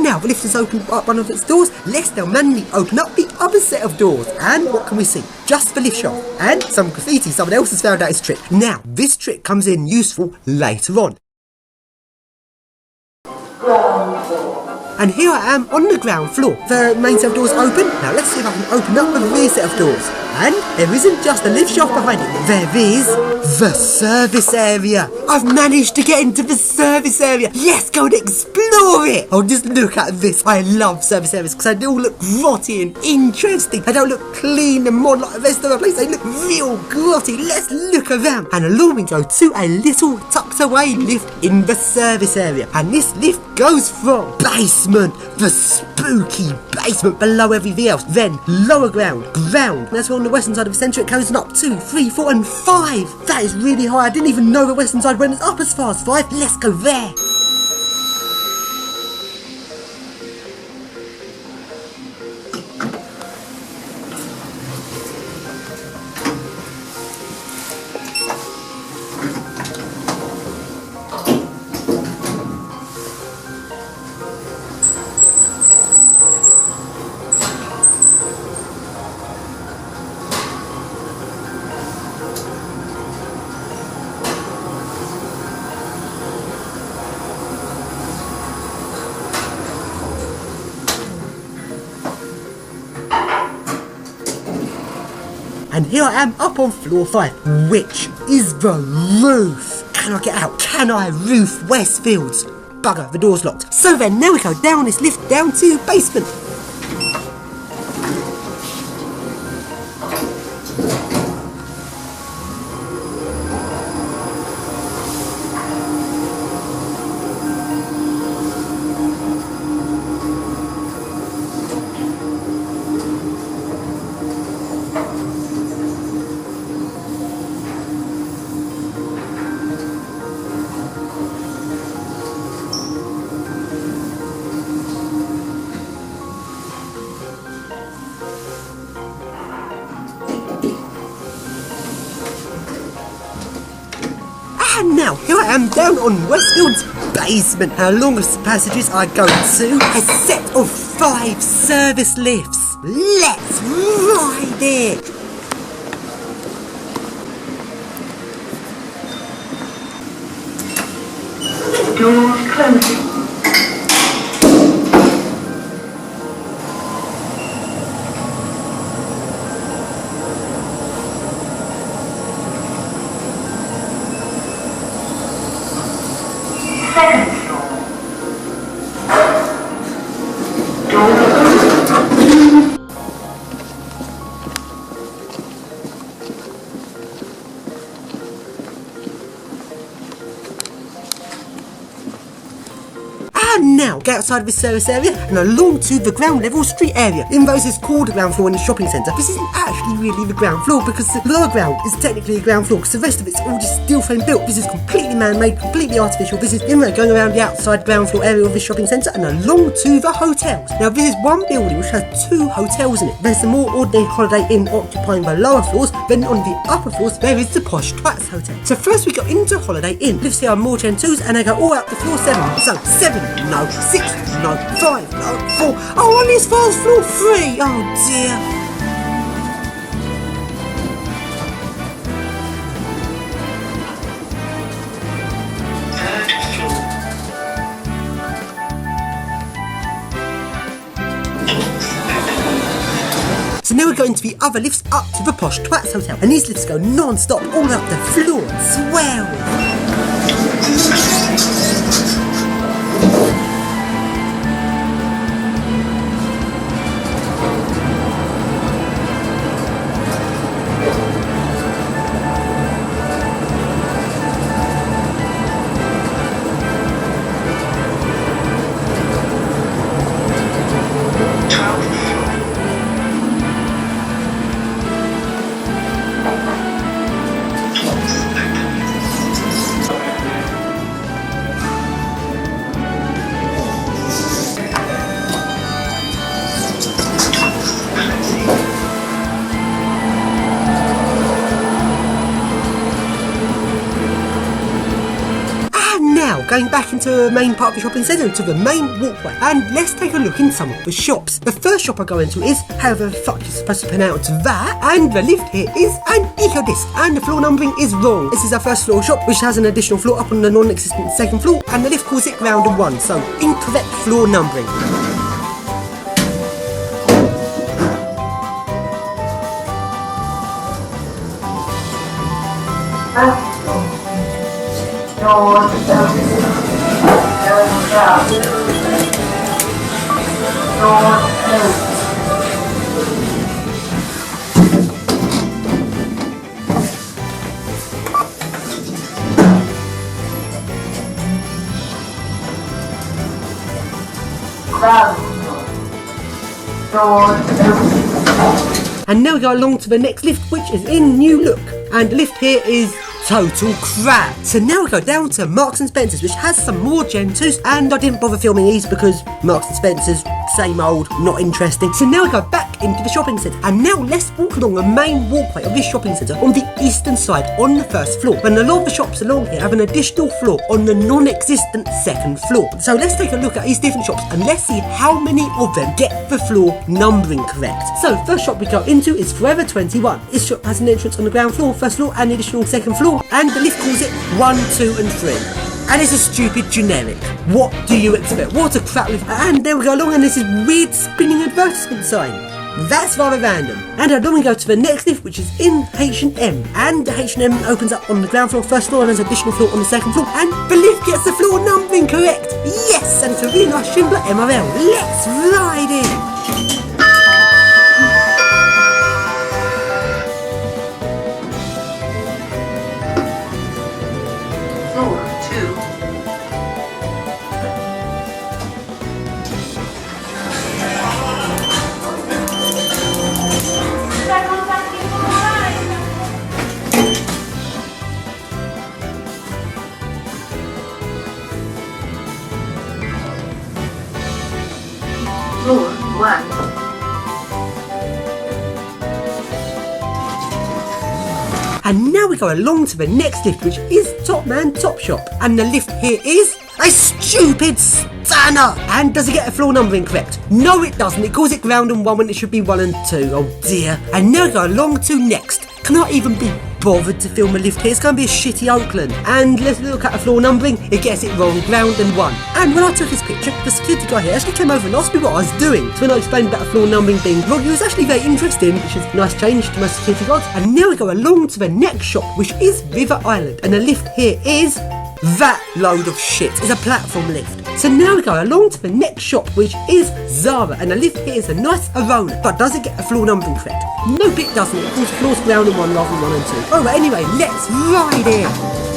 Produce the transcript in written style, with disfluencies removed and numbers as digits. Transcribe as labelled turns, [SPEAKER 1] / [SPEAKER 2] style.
[SPEAKER 1] now the lift has opened up one of its doors. Let's now manually open up the other set of doors. And what can we see? Just the lift shaft and some graffiti. Someone else has found out his trick. Now, this trick comes in useful later on. And here I am on the ground floor. The main set of doors open. Now let's see if I can open up the rear set of doors. And there isn't just a lift shaft behind it. There is the service area. I've managed to get into the service area. Let's go and explore it. Oh, just look at this. I love service areas because they all look grotty and interesting. They don't look clean and modern like the rest of the place. They look real grotty. Let's look around. And along we go to a little tucked away lift in the service area. And this lift goes from basement, the spooky basement below everything else. Then lower ground. And as we're on the western side of the centre, it goes on up 2, 3, 4 and 5. That is really high. I didn't even know the western side went up as far as 5. Let's go there. And here I am up on floor 5, which is the roof. Can I get out? Can I roof Westfields? Bugger, the door's locked. So then, now we go down this lift down to basement. And now, here I am down on Westfield's basement. And along the passages I go to a set of 5 service lifts. Let's ride it!
[SPEAKER 2] Doors closing. Second floor. Door open.
[SPEAKER 1] And now, get outside of this service area and along to the ground level street area. Even though this is called the ground floor in the shopping centre, this isn't actually really the ground floor because the lower ground is technically the ground floor because the rest of it's all just steel frame built. This is completely man-made, completely artificial. This is going around the outside ground floor area of this shopping centre and along to the hotels. Now this is one building which has 2 hotels in it. There's the more ordinary Holiday Inn occupying the lower floors, then on the upper floors there is the Posh Twats Hotel. So first we go into Holiday Inn. Lifts here are more Gen 2s and they go all up to floor 7. So 7, no, 6, no, 5, no, 4. Oh, only as far as floor 3. Oh dear. So now we're going to the other lifts up to the Posh Twats Hotel. And these lifts go non-stop all up to floor 12. going back into the main part of the shopping centre, to the main walkway, and let's take a look in some of the shops. The first shop I go into is, however the fuck you're supposed to pronounce that, and the lift here is an eco-disc, and the floor numbering is wrong. This is our first floor shop, which has an additional floor up on the non-existent second floor, and the lift calls it ground and 1, so incorrect floor numbering. And now we go along to the next lift, which is in New Look, and the lift here is total crap. So now we go down to Marks and Spencer's, which has some more Gen 2s, and I didn't bother filming these because Marks and Spencer's, same old, not interesting. So now we go back into the shopping centre, and now let's walk along the main walkway of this shopping centre on the eastern side on the first floor. And a lot of the shops along here have an additional floor on the non-existent second floor. So let's take a look at these different shops and let's see how many of them get the floor numbering correct. So first shop we go into is Forever 21. This shop has an entrance on the ground floor, first floor, and the additional second floor, and the lift calls it 1, 2 and 3. And it's a stupid generic. What do you expect? What a crap lift. And there we go along, and this is weird spinning advertisement sign. That's rather random. And then we go to the next lift, which is in H&M. And the H&M opens up on the ground floor, first floor, and there's an additional floor on the second floor. And the lift gets the floor numbering correct. Yes, and it's a really nice Schindler MRL. Let's ride it.
[SPEAKER 2] Floor 1.
[SPEAKER 1] And now we go along to the next lift, which is Top Man Top Shop. And the lift here is a stupid stunner. And does it get a floor numbering correct? No, it doesn't. It calls it ground and 1 when it should be 1 and 2. Oh dear. And now we go along to next. Cannot even be bothered to film a lift here. It's going to be a shitty Oakland. And let's look at the floor numbering. It gets it wrong, ground and 1. And when I took this picture, the security guy here actually came over and asked me what I was doing. So when I explained about the floor numbering being wrong, it was actually very interesting, which is a nice change to most security guards. And now we go along to the next shop, which is River Island. And the lift here is that load of shit. It's a platform lift. So now we go along to the next shop, which is Zara, and the lift here is a nice Arona. But does it get the floor numbering correct? Nope, it doesn't. It calls floors ground and 1 rather than 1 and 2. Alright, anyway, let's ride it.